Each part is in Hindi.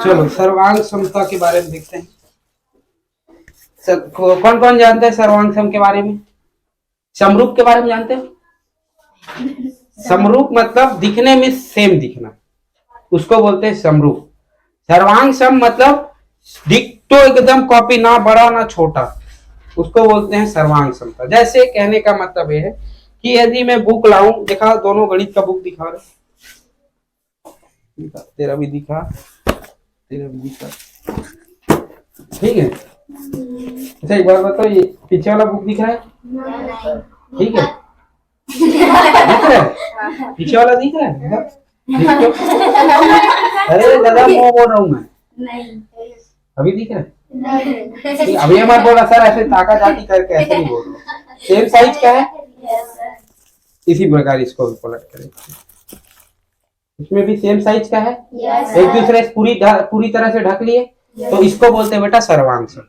चलो सर्वांग समता के बारे में देखते हैं। कौन कौन जानते हैं सर्वांग सम के बारे में? समरूप के बारे में जानते हैं? समरूप मतलब दिखने में सेम दिखना, उसको बोलते हैं समरूप। सर्वांग सम मतलब डिक्टो एकदम कॉपी, ना बड़ा ना छोटा, उसको बोलते हैं सर्वांग समता। जैसे कहने का मतलब यह है कि यदि मैं बुक लाऊं, दिखा दोनों गणित का बुक दिखा रहे, तेरा भी दिखा, तेरा भी दिखा, ठीक है। अच्छा एक बार बताओ, ये पीछे वाला बुक दिख रहा है? ठीक है, दिख रहा है? पीछे वाला दिख रहा है? अरे दादा मैं बोल रहा हूँ मैं, अभी दिख रहा है? नहीं। अभी हमारे बोला सर ऐसे ताका ताकी करके, ऐसे नहीं बोल रहा। सेम साइज का है, इसी प्रकार इसको भी पलट करें, इसमें भी सेम साइज का है, एक दूसरे से पूरी तरह से ढक लिए, तो इसको बोलते हैं बेटा सर्वांग सम।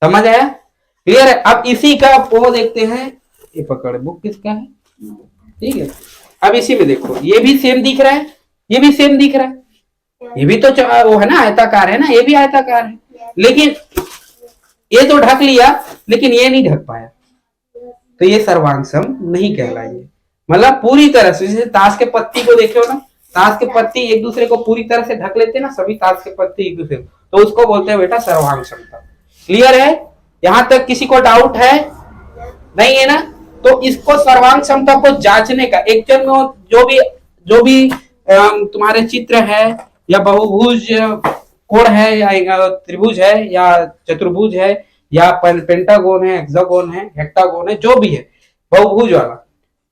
समझ आया? क्लियर है? अब इसी का वो देखते हैं, ये पकड़, बुक किसका है? ठीक है, अब इसी में देखो, ये भी सेम दिख रहा है, ये भी सेम दिख रहा है, ये भी तो वो है ना, आयताकार है ना, ये भी आयताकार है, लेकिन ये तो ढक लिया लेकिन ये नहीं ढक पाया, तो ये सर्वांग सम नहीं कहलाएंगे। मतलब पूरी तरह से, जैसे ताश के पत्ती को देखे हो ना, ताश के पत्ती एक दूसरे को पूरी तरह से ढक लेते हैं ना, सभी ताश के पत्ती एक दूसरे को, तो उसको बोलते हैं बेटा सर्वांग समता। क्लियर है? यहां तक किसी को डाउट है? नहीं है ना? तो इसको सर्वांग समता को जांचने का, एक जन जो भी तुम्हारे चित्र है या बहुभुज कोण है या त्रिभुज है या चतुर्भुज है या पेंटागोन है, हेक्सागोन है, हेक्टागोन है, जो भी है बहुभुज वाला,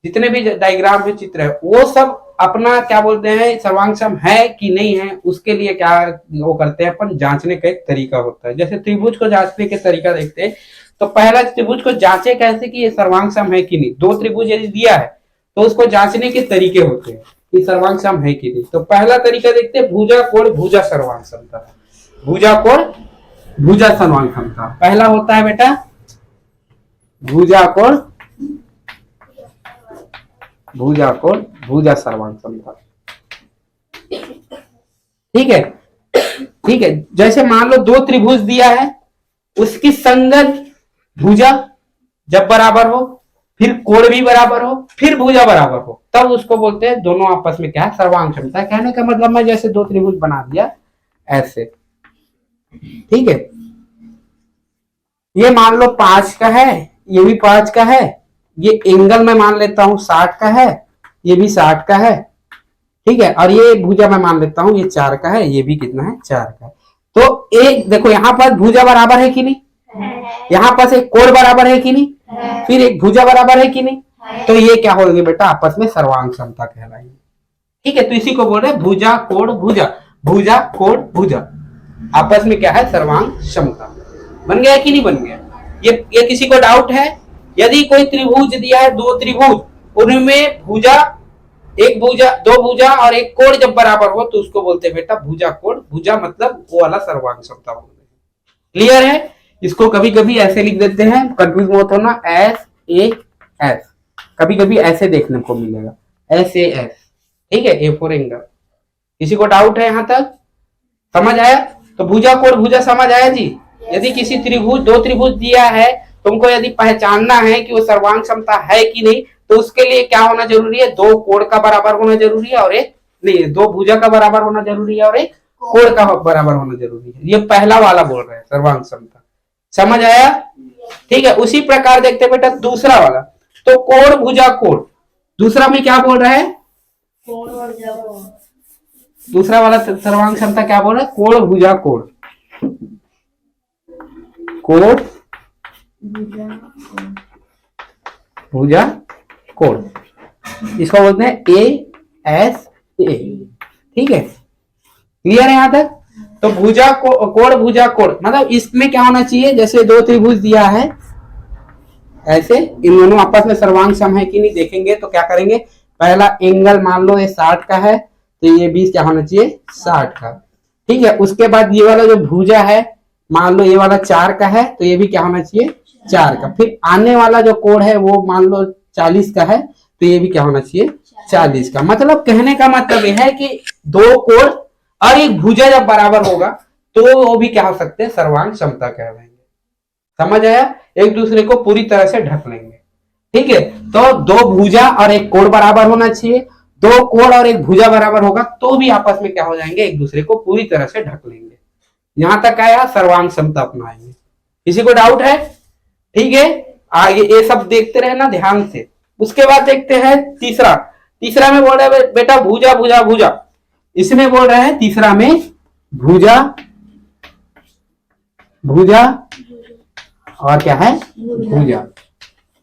जितने भी डायग्राम है, चित्र है, वो सब अपना क्या बोलते हैं, सर्वांग सम है कि नहीं है, उसके लिए क्या वो करते हैं अपन, जांचने का एक तरीका होता है। जैसे त्रिभुज को जांचने के तरीका देखते हैं, तो पहला त्रिभुज को जांचे कैसे कि ये सर्वांग सम है कि नहीं। दो त्रिभुज यदि दिया है तो उसको जांचने के तरीके होते हैं कि सर्वांग सम है कि नहीं। तो पहला तरीका देखते हैं, भुजा कोण भुजा सर्वांग समता। भुजा कोण भुजा सर्वांग समता पहला होता है बेटा, भुजा कोण भुजा सर्वांग समता। ठीक है, ठीक है। जैसे मान लो दो त्रिभुज दिया है, उसकी संगत भुजा जब बराबर हो, फिर कोण भी बराबर हो, फिर भुजा बराबर हो, तब उसको बोलते हैं दोनों आपस में क्या है, सर्वांग समता। कहने का मतलब मैं जैसे दो त्रिभुज बना दिया ऐसे, ठीक है। ये मान लो 5 का है, ये भी 5 का है, ये एंगल में मान लेता हूं 60 का है, ये भी 60 का है, ठीक है। और ये भुजा मैं मान लेता हूं ये 4 का है, ये भी कितना है, 4 का है। तो एक देखो यहां पर भुजा बराबर है कि नहीं, यहां पर एक कोण बराबर है कि नहीं, फिर एक भुजा बराबर है कि नहीं, तो ये क्या होंगे बेटा, आपस में सर्वांग समता कहलाएंगे। ठीक है, तो इसी को बोल रहे हैं भुजा कोण भुजा, भुजा कोण भुजा, आपस में क्या है, सर्वांग समता। बन गया कि नहीं बन गया? ये किसी को डाउट है? यदि कोई त्रिभुज दिया है, दो त्रिभुज, उनमें भुजा, एक भुजा, दो भुजा और एक कोण जब बराबर हो, तो उसको बोलते हैं बेटा भुजा कोण भुजा, मतलब वो वाला सर्वांग समता बोलते हैं। क्लियर है? इसको कभी कभी ऐसे लिख देते हैं, कंफ्यूज मत होना, SAS, कभी कभी ऐसे देखने को मिलेगा, SAS, ठीक है, A4 एंगल। किसी को डाउट है यहां तक? समझ आया? तो भुजा कोण भुजा समझ आया जी। यदि किसी त्रिभुज, दो त्रिभुज दिया है, तुमको यदि पहचानना है कि वो सर्वांग समता है कि नहीं, तो उसके लिए क्या होना जरूरी है, दो कोण का बराबर होना जरूरी है और एक नहीं, दो भुजा का बराबर होना जरूरी है और एक कोण का बराबर होना जरूरी है। ये पहला वाला बोल रहे हैं सर्वांग समता। समझ आया? ठीक है। उसी प्रकार देखते बेटा दूसरा वाला, तो कोण भुजा कोण, दूसरा में क्या बोल रहा है, दूसरा वाला सर्वांग समता क्या बोल रहा है, कोण भुजा कोण, कोण भुजा कोण, इसको बोलते हैं ASA। ठीक है, क्लियर है यहां तक? तो भुजा कोण भुजा कोण मतलब इसमें क्या होना चाहिए, जैसे दो त्रिभुज दिया है ऐसे, इन दोनों आपस में सर्वांग सम है कि नहीं देखेंगे, तो क्या करेंगे, पहला एंगल मान लो ये 60 का है, तो ये भी क्या होना चाहिए, 60 का। ठीक है, उसके बाद ये वाला जो भुजा है, मान लो ये वाला 4 का है, तो ये भी क्या होना चाहिए, 4 का। फिर आने वाला जो कोण है वो मान लो 40 का है, तो ये भी क्या होना चाहिए, 40 का। मतलब कहने का मतलब यह है कि दो कोण और एक भुजा जब बराबर होगा तो वो भी क्या हो सकते हैं, सर्वांग समता कहलाएंगे। समझ आया? एक दूसरे को पूरी तरह से ढक लेंगे। ठीक है, तो दो भुजा और एक कोण बराबर होना चाहिए। दो कोण और एक भुजा बराबर होगा तो भी आपस में क्या हो जाएंगे, एक दूसरे को पूरी तरह से ढक लेंगे। यहां तक आया, सर्वांग समता अपनाएंगे। किसी को डाउट है? ठीक है, आगे ये सब देखते रहना ध्यान से। उसके बाद देखते हैं तीसरा। तीसरा में बोल रहे हैं बेटा भुजा भुजा भुजा। इसमें बोल रहे हैं तीसरा में भुजा भुजा और क्या है, भुजा।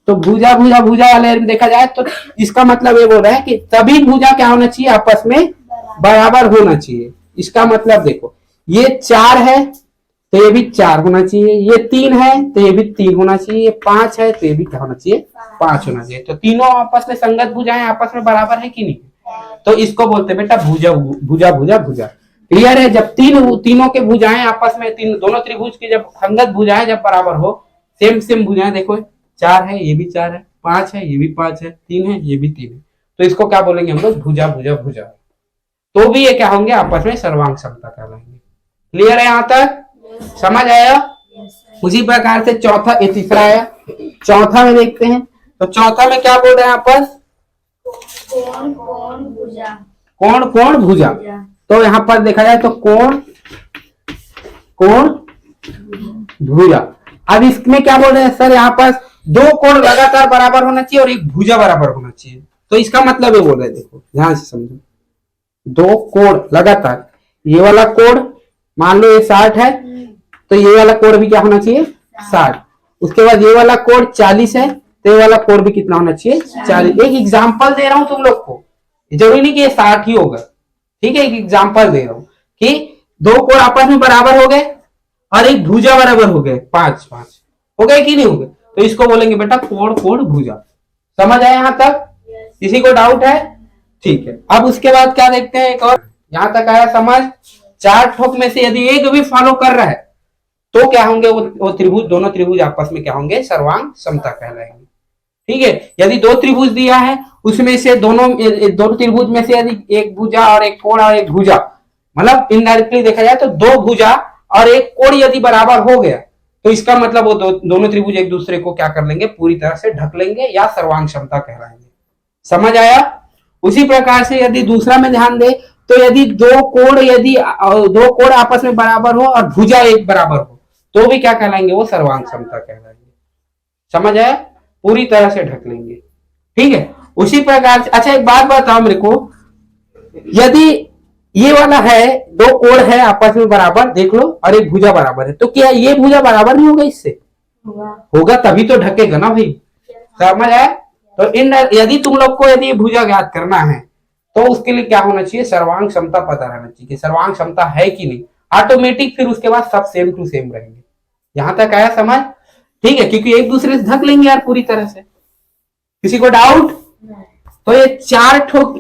तो भुजा भुजा भुजा वाले में देखा जाए तो इसका मतलब ये बोल रहा है कि सभी भुजा क्या होना चाहिए, आपस में बराबर होना चाहिए। इसका मतलब देखो, ये 4 है तो ये भी 4 होना चाहिए, ये 3 है तो ये भी 3 होना चाहिए, ये 5 है तो ये भी क्या होना चाहिए, 5 होना चाहिए। तो तीनों आपस में संगत भुजाएं आपस में बराबर है कि नहीं? तो इसको बोलते हैं बेटा भुजा भुजा भुजा भुजा। क्लियर है? जब तीनों के भुजाएं आपस में, दोनों त्रिभुज की जब संगत भुजाएं जब बराबर हो, सेम सेम भुजाएं, देखो 4 है ये भी 4 है, 5 है ये भी 5 है, 3 है ये भी 3 है, तो इसको क्या बोलेंगे हम लोग, भुजा भुजा भुजा। तो भी ये क्या होंगे, आपस में सर्वांग समता कहलाएंगे। क्लियर है? यहां तक समझ आया? उसी प्रकार से चौथा, ये तीसरा आया। चौथा में देखते हैं, तो चौथा में क्या बोल रहे हैं आपस, कोण कोण भुजा। कोण कोण भुजा। तो यहाँ पर देखा जाए तो कोण कोण भुजा। अब इसमें क्या बोल रहे हैं सर, यहाँ पर दो कोण लगातार बराबर होना चाहिए और एक भुजा बराबर होना चाहिए। तो इसका मतलब ये बोल रहे हैं, देखो ध्यान से समझो, दो कोण लगातार, ये वाला कोण मान लो ये 60 है तो ये वाला कोण भी क्या होना चाहिए, 60। उसके बाद ये वाला कोण 40 है तो ये वाला कोण भी कितना होना चाहिए, 40। एक एग्जाम्पल दे रहा हूं तुम लोग को, जरूरी नहीं कि ये 60 ही होगा। ठीक है, एक एग्जाम्पल दे रहा हूं कि दो कोण आपस में बराबर हो गए और एक भुजा बराबर हो गए, 5 5 हो गए कि नहीं हो गए, तो इसको बोलेंगे बेटा कोण कोण भुजा। समझ आया यहां तक? किसी को डाउट है? ठीक है, अब उसके बाद क्या देखते हैं, एक और। यहां तक आया समझ? 4 ठोक में से यदि एक भी फॉलो कर रहा है तो क्या होंगे, वो त्रिभुज, दोनों त्रिभुज आपस में क्या होंगे, सर्वांग समता कहलाएंगे। ठीक है, यदि 2 त्रिभुज दिया है, उसमें से दोनों त्रिभुज में से यदि एक भुजा और एक कोण और एक भुजा, मतलब इनडायरेक्टली देखा जाए तो 2 भुजा और एक कोण यदि बराबर हो गया तो इसका मतलब वो दोनों त्रिभुज एक दूसरे को क्या कर लेंगे, पूरी तरह से ढक लेंगे या सर्वांग समता कहलाएंगे। समझ आया? उसी प्रकार से यदि दूसरा में ध्यान दे तो यदि दो कोण आपस में बराबर हो और भुजा एक बराबर हो तो भी क्या कहलाएंगे, वो सर्वांग समता कहलाएंगे। समझ आया? पूरी तरह से ढक लेंगे। ठीक है, उसी प्रकार से, अच्छा एक बात बताओ मेरे को, यदि ये वाला है, 2 कोण है आपस में बराबर, देख लो, और एक भुजा बराबर है, तो क्या ये भुजा बराबर नहीं होगा इससे? होगा तभी तो ढकेगा ना भाई। समझ आया? तो यदि तुम लोग को यदि भुजा ज्ञात करना है तो उसके लिए क्या होना चाहिए, सर्वांग समता पता रहना चाहिए कि सर्वांग समता है कि नहीं। ऑटोमेटिक फिर उसके बाद सब सेम टू सेम रहेंगे। यहां तक आया समझ? ठीक है, क्योंकि एक दूसरे से ढक लेंगे यार पूरी तरह से। किसी को डाउट? तो ये 4 ठोक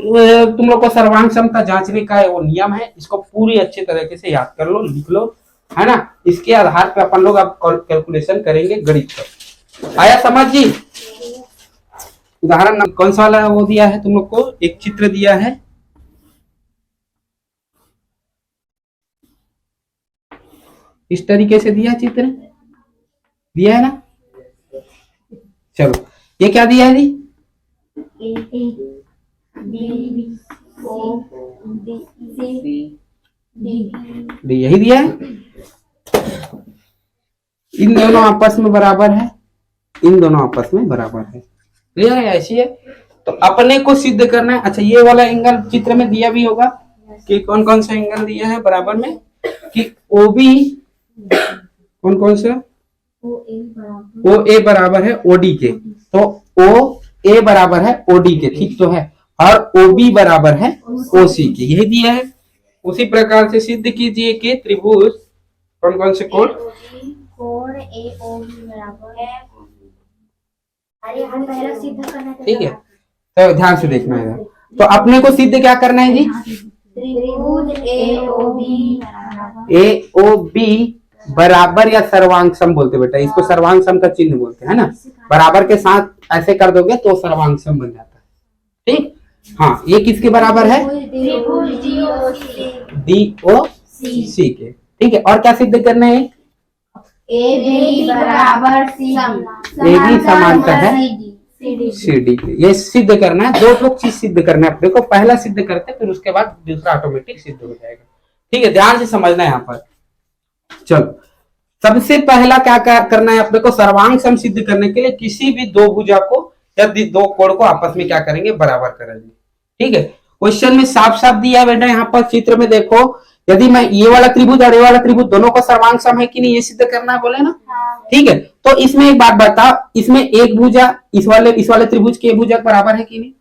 तुम लोग को सर्वांग समता जांचने का वो नियम है, इसको पूरी अच्छे तरीके से याद कर लो, लिख लो, है ना। इसके आधार पर अपन लोग अब कैलकुलेशन करेंगे गणित पर। आया समझ जी? उदाहरण कौन सा वाला वो दिया है तुम लोग को, एक चित्र दिया है, इस तरीके से दिया चित्र, दिया है ना। चलो ये क्या दिया है जी, यही दिया है। इन दोनों आपस में बराबर है, इन दोनों आपस में बराबर है। क्लियर है? ऐसी है तो अपने को सिद्ध करना है। अच्छा ये वाला एंगल चित्र में दिया भी होगा कि कौन कौन सा एंगल दिया है बराबर में, कि OB कौन कौन सा, OA बराबर है OD के, तो OA बराबर है OD के, ठीक तो है, और OB बराबर है OC के, यही दिया है। उसी प्रकार से सिद्ध कीजिए कि त्रिभुज कौन कौन से कोण AOB बराबर है। अरे हम पहला सिद्ध करना है। ठीक है, तो ध्यान से देखना है। तो अपने को सिद्ध क्या करना है जी, त्रिभुज AOB बराबर या सर्वांग सम बोलते बेटा, इसको सर्वांग सम का चिन्ह बोलते हैं ना। बराबर के साथ ऐसे कर दोगे तो सर्वांग सम बन जाता है। ठीक, हाँ, ये किसके बराबर है? त्रिभुज DOC के। ठीक है, और क्या सिद्ध करना है? AB बराबर AB समांतर है CD के। ये सिद्ध करना है, दो ठोक चीज सिद्ध करना है। देखो पहला सिद्ध करते फिर उसके बाद दूसरा ऑटोमेटिक सिद्ध हो जाएगा। ठीक है, ध्यान से समझना है यहाँ पर। चलो, सबसे पहला क्या करना है अपने को? सर्वांग सम सिद्ध करने के लिए किसी भी दो भुजा को या दो कोण को आपस में क्या करेंगे? बराबर करेंगे। ठीक है, क्वेश्चन में साफ साफ दिया है बेटा, यहाँ पर चित्र में देखो, यदि मैं ये वाला त्रिभुज और ये वाला त्रिभुज दोनों का सर्वांग सम है कि नहीं, ये सिद्ध करना है बोले ना। ठीक है, तो इसमें एक बात बताओ, इसमें एक भुजा इस वाले त्रिभुज के भुजा बराबर है कि नहीं?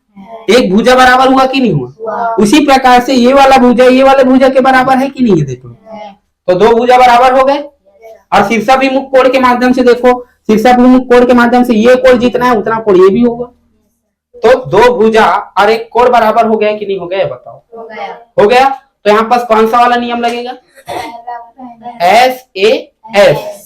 एक भुजा बराबर हुआ कि नहीं हुआ? उसी प्रकार से ये वाला भुजा ये वाले भुजा के बराबर है कि नहीं? देखो, तो दो भुजा बराबर हो गए। और शीर्षाभिमुख कोण के माध्यम से देखो, शीर्षाभिमुख कोण के माध्यम से ये कोण जितना है उतना कोण ये भी होगा। तो दो भुजा और एक कोण बराबर हो गया कि नहीं हो गया? बताओ। हो गया। तो यहाँ पास कौन सा वाला नियम लगेगा? SAS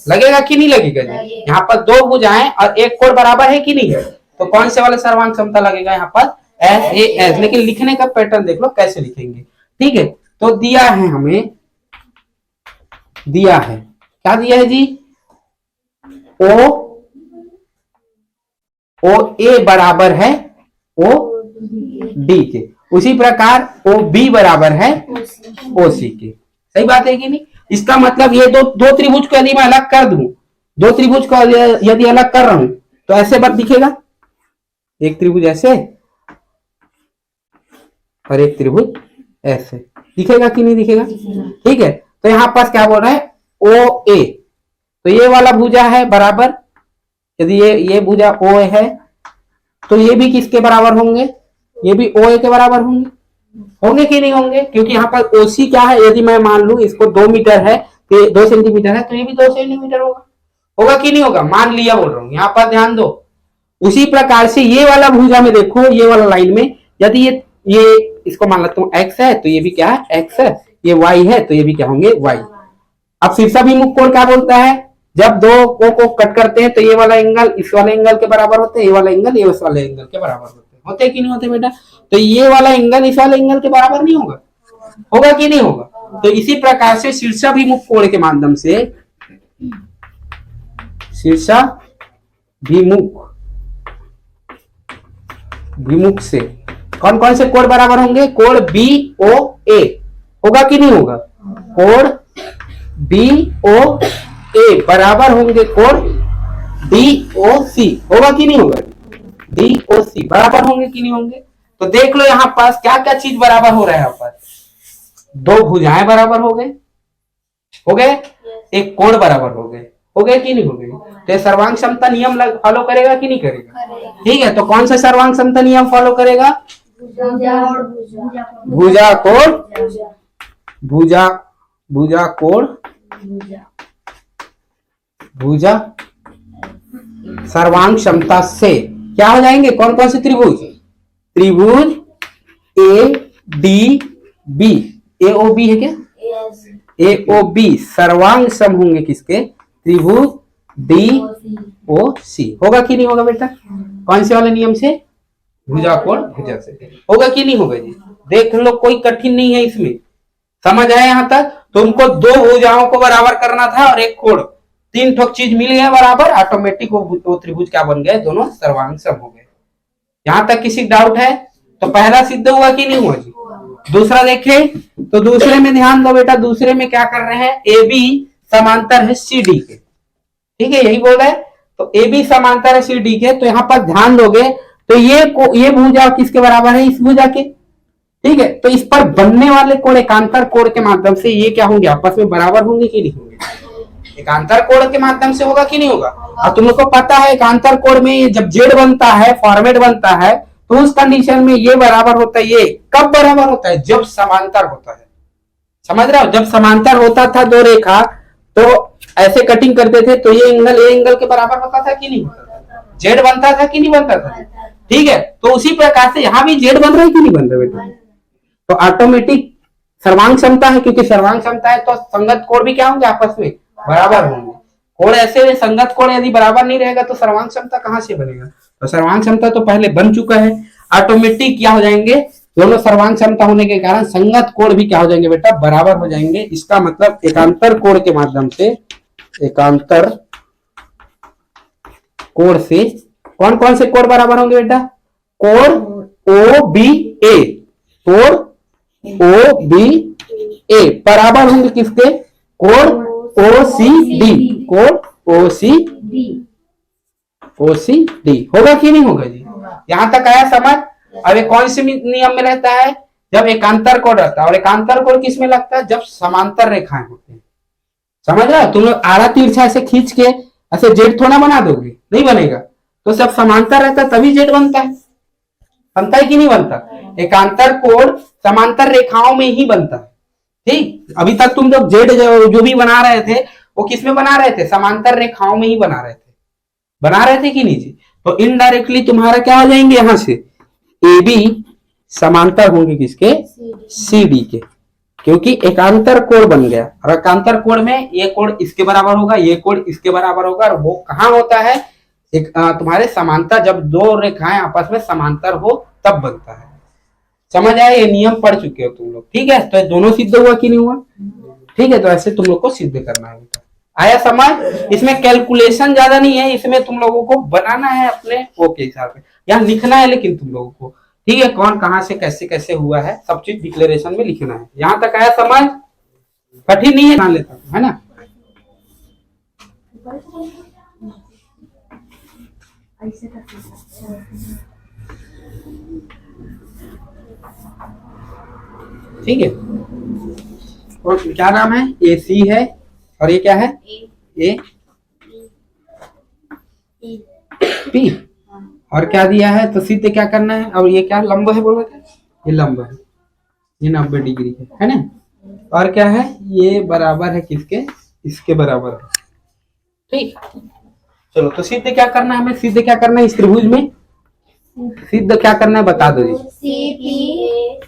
लगेगा कि नहीं लगेगा? यहाँ पर दो भुजाएं और एक कोण बराबर है कि नहीं है, तो कौन से वाले सर्वांग समता लगेगा? यहाँ पर SAS। लेकिन लिखने का पैटर्न देख लो कैसे लिखेंगे। ठीक है, तो दिया है हमें, दिया है, क्या दिया है जी? OA बराबर है OD के, उसी प्रकार OB बराबर है OC के। सही बात है कि नहीं? इसका मतलब ये दो त्रिभुज को यदि मैं अलग कर दूं, दो त्रिभुज को यदि अलग कर रहा हूं तो ऐसे बात दिखेगा, एक त्रिभुज ऐसे और एक त्रिभुज ऐसे दिखेगा कि नहीं दिखेगा? ठीक है, तो यहां पास क्या बोल रहे हैं? OA, तो ये वाला भुजा है बराबर, यदि ये भुजा OA है तो ये भी किसके बराबर होंगे? ये भी OA के बराबर होंगे। होंगे कि नहीं होंगे? क्योंकि यहाँ पर OC क्या है? यदि मैं मान लू इसको 2 मीटर है, तो 2 सेंटीमीटर है, तो ये भी 2 सेंटीमीटर होगा। होगा कि नहीं होगा? मान लिया बोल रहा हूं, यहाँ पर ध्यान दो। उसी प्रकार से ये वाला भुजा में देखो, ये वाला लाइन में यदि ये इसको मान लेता हूँ X है, तो ये भी क्या है? X है। ये Y है, तो ये भी क्या होंगे? Y। अब शीर्षाभिमुख कोण क्या बोलता है? जब दो को कट करते हैं तो ये वाला एंगल इस वाले एंगल के बराबर होते हैं, ये वाला एंगल ये उस वाले एंगल के बराबर होते हैं कि नहीं होते बेटा? तो ये वाला एंगल इस वाले एंगल के बराबर नहीं होगा? होगा कि नहीं होगा? तो इसी प्रकार से शीर्षाभिमुख कोण के माध्यम से, शीर्षाभिमुख से कौन कौन से कोण बराबर होंगे? कोण BOA होगा कि नहीं होगा? कोण BOA बराबर होंगे कोण DOC। होगा कि नहीं होगा? DOC बराबर होंगे कि नहीं होंगे? तो देख लो यहाँ पास क्या क्या चीज बराबर हो रहा है। यहाँ पर दो भुजाएं बराबर हो गए, एक कोण बराबर हो गए कि नहीं हो गए? तो सर्वांग समता नियम फॉलो करेगा कि नहीं करेगा? ठीक है, तो कौन सा सर्वांग समता नियम फॉलो करेगा? भुजा कोण भुजा सर्वांग क्षमता से क्या हो जाएंगे? कौन कौन से त्रिभुज? त्रिभुज ADB, AOB है क्या? AOB सर्वांग सम होंगे किसके? त्रिभुज DOC। होगा कि नहीं होगा बेटा? कौन से वाले नियम से? भुजा कोण भुजा से। होगा कि नहीं होगा जी? देख लो, कोई कठिन नहीं है इसमें। समझ आया यहाँ तक? तुमको दो भुजाओं को बराबर करना था और एक कोण, 3 ठोक चीज मिल गया बराबर, ऑटोमेटिक वो त्रिभुज क्या बन गए? दोनों सर्वांग सम हो गए। यहाँ तक किसी डाउट है? तो पहला सिद्ध हुआ कि नहीं हुआ जी? दूसरा देखें तो दूसरे में ध्यान दो बेटा, दूसरे में क्या कर रहे हैं? AB समांतर है CD के। ठीक है, यही बोल रहे हैं। तो AB समांतर है CD के, तो यहाँ पर ध्यान दोगे तो ये भुजा किसके बराबर है? इस भुजा के। ठीक है, तो इस पर बनने वाले कोण एकांतर कोण के माध्यम से ये क्या होंगे? आपस में बराबर होंगे कि नहीं होंगे? एकांतर कोण के माध्यम से होगा कि नहीं होगा? और तुम लोग को पता है एकांतर कोण में जब जेड बनता है, फॉर्मेट बनता है, तो उस कंडीशन में ये बराबर होता है। ये कब बराबर होता है? जब समांतर होता है। समझ रहे हो? जब समांतर होता था दो रेखा, तो ऐसे कटिंग करते थे तो ये एंगल के बराबर होता था कि नहीं होता था? जेड बनता था कि नहीं बनता था? ठीक है, तो उसी प्रकार से यहाँ भी जेड बन रहा है कि नहीं बन रहा बेटा? तो ऑटोमेटिक सर्वांग क्षमता है, क्योंकि सर्वांग क्षमता है तो संगत कोण भी क्या होंगे? आपस में बराबर होंगे। कोण ऐसे संगत कोण यदि बराबर नहीं रहेगा तो सर्वांग क्षमता कहां से बनेगा? तो सर्वांग क्षमता तो पहले बन चुका है। ऑटोमेटिक क्या हो जाएंगे, दोनों सर्वांग समता होने के कारण संगत कोण भी क्या हो जाएंगे बेटा, बराबर हो जाएंगे। इसका मतलब एकांतर कोण के माध्यम से, एकांतर कोण से कौन कौन से कोण बराबर होंगे बेटा, कोण ओ बी ए, कोण ओ बी ए बराबर होंगे किसके, कोण ओ सी डी, कोण ओ सी डी। होगा कि नहीं होगा जी, यहां तक आया समझ। अब एक कौन से नियम में रहता है, जब एकांतर कोण रहता है, और एकांतर कोण किस में लगता है, जब समांतर रेखाएं होते हैं। समझ रहे हो, तुम लोग आड़ा तिरछा ऐसे खींच के ऐसे जेड थोड़ा बना दोगे, नहीं बनेगा। तो सब समांतर रहता है तभी जेड बनता है, बनता है कि नहीं बनता। एकांतर कोण समांतर रेखाओं में ही बनता है। ठीक, अभी तक तुम लोग जेड जो भी बना रहे थे वो किस में बना रहे थे, समांतर रेखाओं में ही बना रहे थे कि नहीं जी। तो इनडायरेक्टली तुम्हारा क्या हो जाएंगे, यहां से ए बी समांतर होंगे किसके, सी डी के, क्योंकि एकांतर कोण बन गया। और एकांतर कोण में ये कोण इसके बराबर होगा, ये कोण इसके बराबर होगा, और वो कहां होता है, एक तुम्हारे समांतर, जब दो रेखाएं आपस में समांतर हो तब बनता है। समझ आया, ये नियम पढ़ चुके हो तुम लोग, ठीक है। तो दोनों सिद्ध हुआ कि नहीं हुआ, ठीक है। तो ऐसे तुम लोग को सिद्ध करना है बेटा, आया समझ। इसमें कैलकुलेशन ज्यादा नहीं है, इसमें तुम लोगों को बनाना है अपने वो के हिसाब से, यहाँ लिखना है लेकिन तुम लोगों को, ठीक है, कौन कहां से कैसे कैसे हुआ है सब चीज डिक्लेरेशन में लिखना है। यहां तक आया समझ, कठिन नहीं है, मान लेता हूं, है ना। ठीक है, और क्या नाम है, ए सी है, और ये क्या है, ए पी, और क्या दिया है, तो सिद्ध क्या करना है। और ये क्या लंब है, बोल रहे थे, ये लंब है, ये 90 डिग्री है ना। और क्या है, ये बराबर है किसके, इसके बराबर है। ठीक, चलो तो सिद्ध क्या करना है हमें, सिद्ध क्या करना है इस त्रिभुज में, सिद्ध क्या करना है बता दो जी।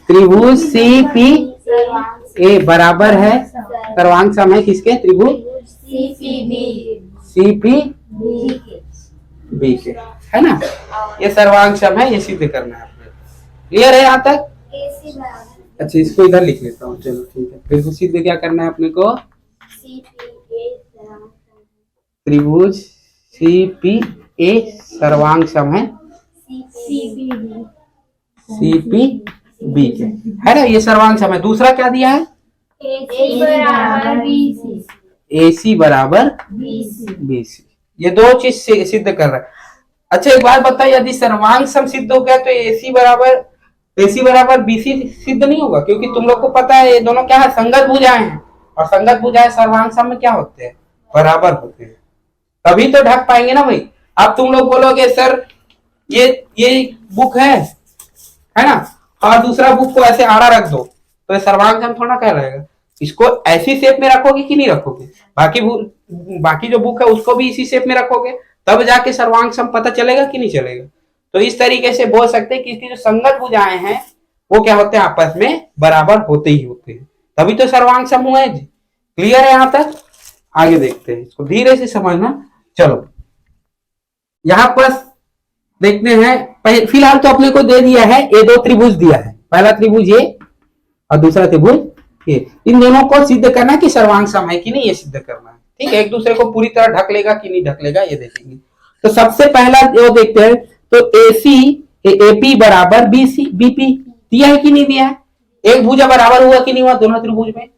त्रिभुज सी पी ए बराबर है सर्वांग सम है किसके, त्रिभुज सी पी बी के, है ना। ये सर्वांग सम है, ये सिद्ध करना है आपने। क्लियर है यहाँ तक। अच्छा, इसको इधर लिख लेता हूँ, चलो ठीक है। फिर सिद्ध क्या करना है अपने को, त्रिभुज सी पी ए सर्वांग सम है सी पी बी के, है ना, ये सर्वांग सम है। दूसरा क्या दिया है, ए सी बराबर बी सी, ये दो चीज सिद्ध कर रहा है। अच्छा एक बात बताइए, यदि सर्वांग सम सिद्ध हो गया तो ए सी बराबर बी सी सिद्ध नहीं होगा, क्योंकि तुम लोग को पता है ये दोनों क्या है, संगत भुजाएं हैं, और संगत भुजाएं सर्वांग सम में क्या होते हैं, बराबर होते हैं, तभी तो ढक पाएंगे ना भाई। अब तुम लोग बोलोगे सर ये बुक है ना, और दूसरा बुक को ऐसे आड़ा रख दो, तो ये सर्वांग सम थोड़ा क्या रहेगा। इसको ऐसी शेप में रखोगे कि नहीं रखोगे, बाकी जो बुक है उसको भी इसी शेप में रखोगे, तब जाके सर्वांग सम पता चलेगा कि नहीं चलेगा। तो इस तरीके से बोल सकते हैं कि इसकी जो संगत भुजाएं हैं वो क्या होते हैं, आपस में बराबर होते ही होते हैं, तभी तो सर्वांग सम हुआ है जी। क्लियर है यहाँ तक, आगे देखते हैं, इसको धीरे से समझना। चलो यहाँ पर देखते हैं, फिलहाल तो अपने को दे दिया है, ये दो त्रिभुज दिया है, पहला त्रिभुज ये और दूसरा त्रिभुज ये, इन दोनों को सिद्ध करना कि सर्वांग सम है कि नहीं, ये सिद्ध करना है। ठीक है, एक दूसरे को पूरी तरह ढक लेगा कि नहीं ढक लेगा ये देखेंगे। तो सबसे पहला जो देखते हैं, तो AC AP बराबर BC BP दिया है कि नहीं दिया है, एक भुजा बराबर हुआ कि नहीं हुआ दोनों त्रिभुज में,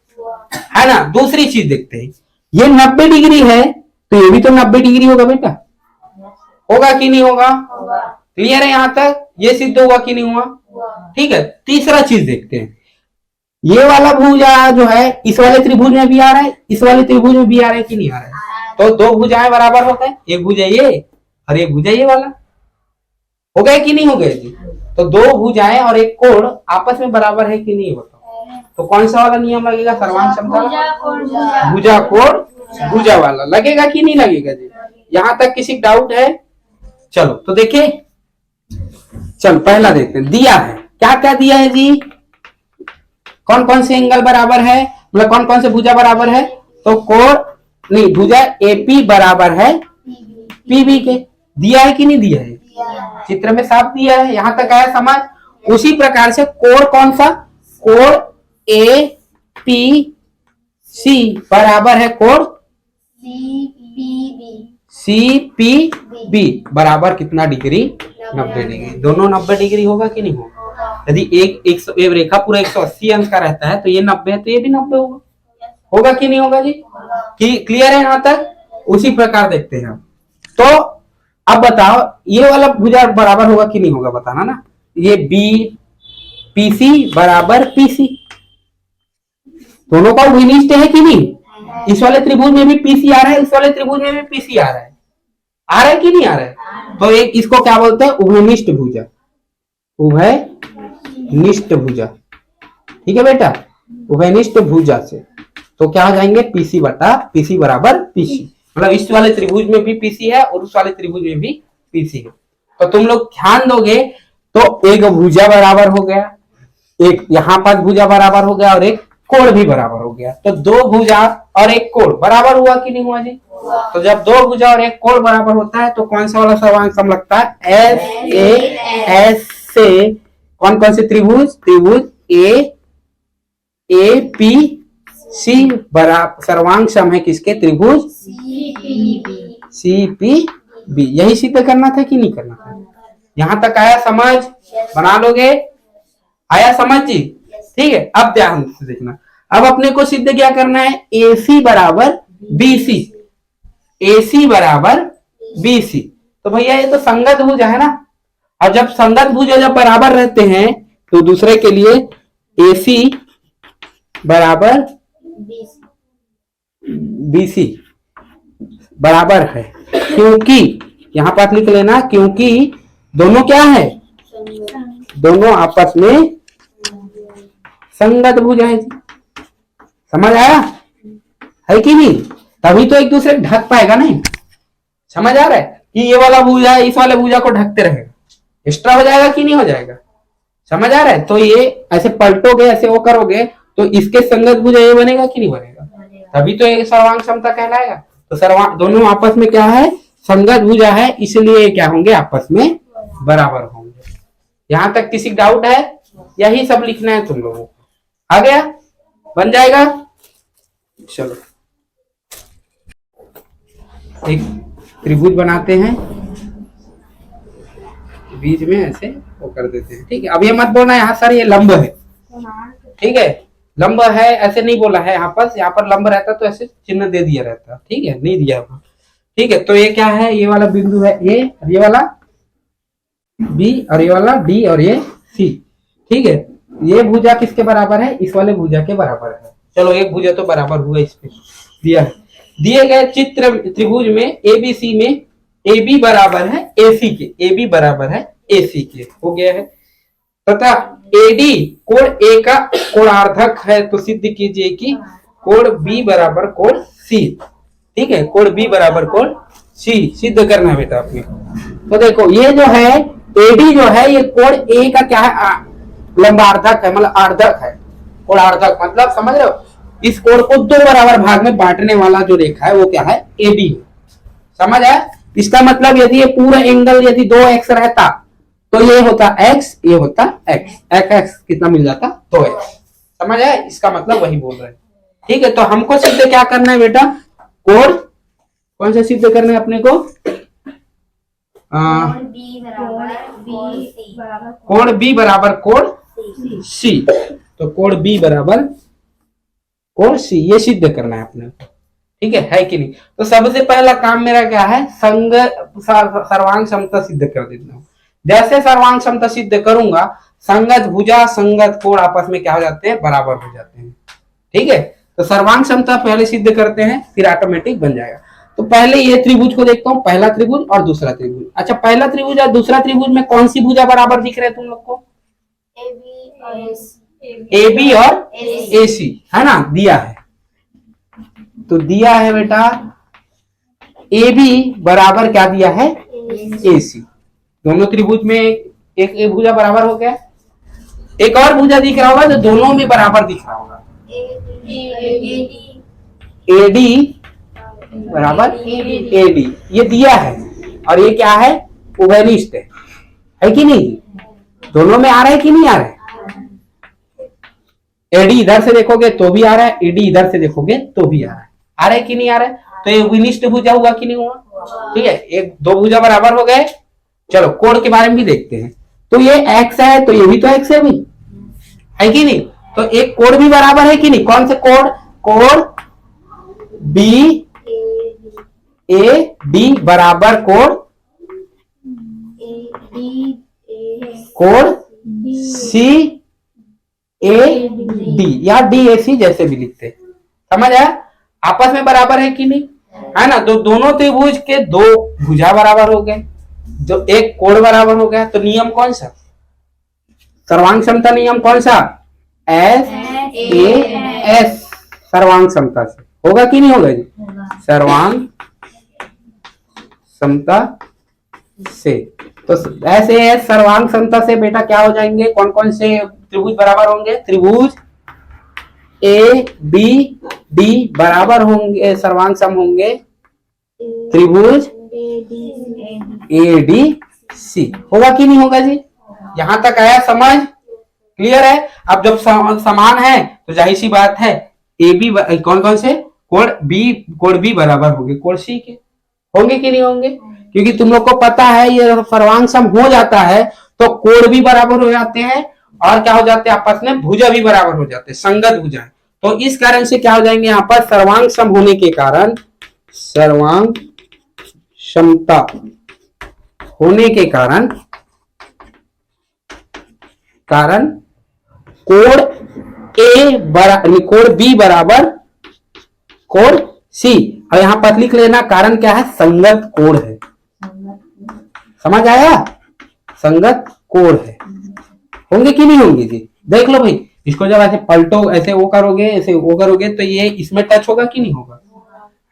है ना। दूसरी चीज देखते हैं, ये 90 डिग्री है तो ये भी तो 90 डिग्री होगा बेटा, होगा कि नहीं होगा। क्लियर है यहाँ तक, ये सिद्ध हुआ कि नहीं हुआ। ठीक है, तीसरा चीज देखते हैं, ये वाला भुजा जो है इस वाले त्रिभुज में भी आ रहा है, इस वाले त्रिभुज में भी आ रहा है कि नहीं आ रहा है। तो दो भुजाएं बराबर हो गए, एक भुजा ये और एक भुजा ये वाला, हो गए कि नहीं हो गए जी। तो दो भुजाएं और एक कोण आपस में बराबर है कि नहीं बताओ, तो कौन सा वाला नियम लगेगा, सर्वांग समता, भुजा कोण भुजा वाला लगेगा कि नहीं लगेगा जी। यहां तक किसी डाउट है। चलो तो देखिए, चलो पहला देखते हैं, दिया है क्या क्या दिया है जी, कौन कौन से एंगल बराबर है, मतलब कौन कौन से भुजा बराबर है। तो कोण नहीं, भुजा AP बराबर है PB के, दिया है कि नहीं दिया है, चित्र में साफ दिया है, यहाँ तक आया समझ। उसी प्रकार से कोण कौन सा, कोण APC बराबर है कोण CPB बराबर कितना डिग्री, 90 डिग्री। दोनों 90 डिग्री होगा कि नहीं होगा। यदि एक रेखा पूरा 180 अंश का रहता है तो ये 90 है तो ये भी 90 होगा, होगा कि नहीं होगा जी। कि क्लियर है यहाँ तक। उसी प्रकार देखते हैं तो अब बताओ ये वाला भुजा बराबर होगा कि नहीं होगा, बताना ना। ये BPC बराबर PC, दोनों का उभयनिष्ठ है कि नहीं। इस वाले त्रिभुज में भी PC आ रहा है, इस वाले त्रिभुज में भी PC आ रहा है कि नहीं आ रहा है। तो एक इसको क्या बोलते हैं, उभयनिष्ठ भुजा, उभयनिष्ठ भुजा। ठीक है बेटा, उभयनिष्ठ भुजा से तो क्या हो जाएंगे, PC बटा PC बराबर PC। मतलब इस वाले त्रिभुज में भी PC है और उस वाले त्रिभुज में भी PC है। तो तुम लोग ध्यान दोगे तो एक भुजा बराबर हो गया, एक यहाँ पर भुजा बराबर हो गया और एक कोण भी बराबर हो गया। तो दो भुजा और एक कोण बराबर हुआ कि नहीं हुआ जी। तो जब दो भुजा और एक कोण बराबर होता है तो कौन सा वाला सर्वांग सम लगता है, SAS से कौन कौन से त्रिभुज, त्रिभुज APC बराबर सर्वांग सम है किसके, त्रिभुज CPB। यही सिद्ध करना था कि नहीं करना था। यहां तक आया समझ, बना लोगे, आया समझ जी। ठीक है, अब ध्यान से देखना। अब अपने को सिद्ध क्या करना है, AC बराबर BC, AC बराबर BC। तो भैया ये तो संगत भुजा है ना। और जब संगत भुजा जब बराबर रहते हैं तो दूसरे के लिए AC बराबर BC बराबर है, क्योंकि यहां पर लिख लेना, क्योंकि दोनों क्या है, दोनों आपस में संगत भुजा है। समझ आया है कि नहीं। तभी तो एक दूसरे ढक पाएगा नहीं। समझ आ रहा है कि ये वाला भुजा इस वाले भुजा को ढकते रहेगा, एक्स्ट्रा हो जाएगा कि नहीं हो जाएगा। समझ आ रहा है। तो ये ऐसे पलटोगे, ऐसे वो करोगे तो इसके संगत भुजा ये बनेगा कि नहीं बनेगा, तभी तो ये सर्वांग समता कहलाएगा। तो दोनों आपस में क्या है, संगत भुजा है, इसलिए क्या होंगे, आपस में बराबर होंगे। यहां तक किसी डाउट है, यही सब लिखना है तुम लोगों को। आ गया, बन जाएगा। चलो एक त्रिभुज बनाते हैं, बीच में ऐसे वो कर देते हैं। ठीक है, अब ये मत बोलना यहाँ सर ये लंब है, ठीक है, लंब है ऐसे नहीं बोला है। यहाँ पर लंब रहता तो ऐसे चिन्ह दे दिया रहता, ठीक है, नहीं दिया हुआ। ठीक है, तो ये क्या है, ये वाला बिंदु है ये वाला B और ये वाला D और ये C। ठीक है, ये भुजा किसके बराबर है, इस वाले भुजा के बराबर है। चलो एक भुजा तो बराबर हुआ, इस पे दिया है। दिए गए चित्र त्रिभुज में ABC में AB बराबर है AC के, AB बराबर है AC के, हो गया है। तथा AD कोण A का कोणार्धक है, तो सिद्ध कीजिए कि कोण B बराबर कोण C। ठीक है, कोण B बराबर कोण C सिद्ध करना है बेटा आपने। तो देखो ये जो है AD जो है ये कोण A का क्या है, लंबार्धक है, मतलब अर्धक है। कोणार्धक मतलब समझ रहे हो, इस कोण को दो बराबर भाग में बांटने वाला जो रेखा है वो क्या है, AB है। समझ आया। इसका मतलब यदि ये पूरा एंगल यदि 2x रहता तो ये होता x, ये होता x कितना मिल जाता, 2x। समझ आया, इसका मतलब वही बोल रहे हैं। ठीक है, तो हमको सिद्ध क्या करना है बेटा, कोण कौन सा सिद्ध करना है अपने को, कोण B बराबर कोण C। तो कोण B बराबर कोण C ये सिद्ध करना है अपने को। ठीक है कि नहीं। तो सबसे पहला काम मेरा क्या है, सर्वांग समता सिद्ध कर देता हूँ। जैसे सर्वांग समता सिद्ध करूंगा, संगत भुजा संगत कोण आपस में क्या हो जाते हैं, बराबर हो जाते हैं। ठीक है, तो सर्वांग समता पहले सिद्ध करते हैं, फिर ऑटोमेटिक बन जाएगा। तो पहले ये त्रिभुज को देखता हूँ, पहला त्रिभुज और दूसरा त्रिभुज। अच्छा, पहला त्रिभुज और दूसरा त्रिभुज में कौन सी भुजा बराबर दिख रहे हैं तुम लोग को, AB और AC है ना, दिया है। तो दिया है बेटा AB बराबर क्या दिया है, AC। दोनों त्रिभुज में एक भुजा बराबर हो गया। एक और भुजा दिख रहा होगा जो दोनों में बराबर दिख रहा होगा, AD बराबर AD, ये दिया है। और ये क्या है, उभयनिष्ठ है। है कि नहीं? दोनों में आ रहा है कि नहीं आ रहा है? एडी इधर से देखोगे तो भी आ रहा है, एडी इधर से देखोगे तो भी आ रहा है। आ रहा है कि नहीं आ रहा है? तो ये विनिष्ट भुजा हुआ कि नहीं हुआ? ठीक है, एक दो भुजा बराबर हो गए। चलो कोण के बारे में भी देखते हैं। तो ये एक्स है तो ये भी तो एक्स है भाई, है कि नहीं? तो एक कोण भी बराबर है कि नहीं? कौन से कोण? कोण बी ए डी बराबर कोण कोण सी ए डी या डी ए सी जैसे भी लिखते हैं। समझ आया? आपस में बराबर है कि नहीं? है ना? तो दोनों त्रिभुज के दो भुजा बराबर हो गए, जो एक कोण बराबर हो गया। तो नियम कौन सा? सर्वांग समता नियम कौन सा? एस ए एस सर्वांग समता से होगा कि नहीं होगा जी? सर्वांग समता से। तो ऐसे सर्वांग समता से बेटा क्या हो जाएंगे? कौन कौन से त्रिभुज बराबर होंगे? त्रिभुज ए बी डी बराबर होंगे, सर्वांग सम होंगे त्रिभुज ए डी सी। होगा कि नहीं होगा जी? यहां तक आया समझ? क्लियर है? अब जब समान है तो जाहिर सी बात है ए बी कौन कौन से कोण बी बराबर होंगे कोण सी के। होंगे कि नहीं होंगे? क्योंकि तुम लोग को पता है ये सर्वांग सम हो जाता है तो कोण भी बराबर हो जाते हैं और क्या हो जाते हैं आपस में? भुजा भी बराबर हो जाते हैं, संगत भुजा। तो इस कारण से क्या हो जाएंगे यहाँ पर? सर्वांग सम होने के कारण, सर्वांग क्षमता होने के कारण कोण कोण बी बराबर कोण सी। और यहां पर लिख लेना कारण क्या है? संगत कोण है। समझ आया? संगत कोण है। होंगे कि नहीं होंगे जी? देख लो भाई, इसको जब ऐसे पलटो, ऐसे वो करोगे, ऐसे वो करोगे तो ये इसमें टच होगा कि नहीं होगा?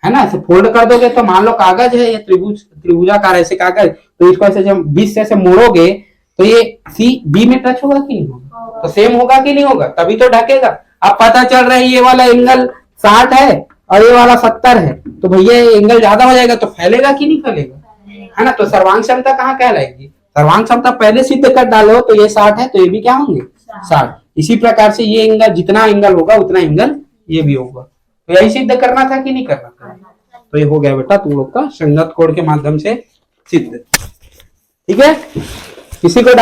है ना? ऐसे फोल्ड कर दोगे तो मान लो कागज है ये त्रिभुजाकार ऐसे कागज, तो इसको ऐसे जब बीच से ऐसे मोड़ोगे तो ये सी बी में टच होगा कि नहीं होगा? तो सेम होगा कि नहीं होगा? तभी तो ढकेगा। अब पता चल रहा है ये वाला एंगल 60 है और ये वाला 70 है, तो भैया एंगल ज्यादा हो जाएगा तो फैलेगा कि नहीं फैलेगा? है ना? तो सर्वांग क्षमता कहाँ कहलाएगी? सर्वांग क्षमता पहले सिद्ध कर डालो तो ये 60 है तो ये भी क्या होंगे? 60। इसी प्रकार से ये एंगल जितना एंगल होगा उतना एंगल ये भी होगा। तो यही सिद्ध करना था कि नहीं करना था? तो ये हो गया बेटा तुम लोग का संगत कोण के माध्यम से सिद्ध। ठीक है? किसी को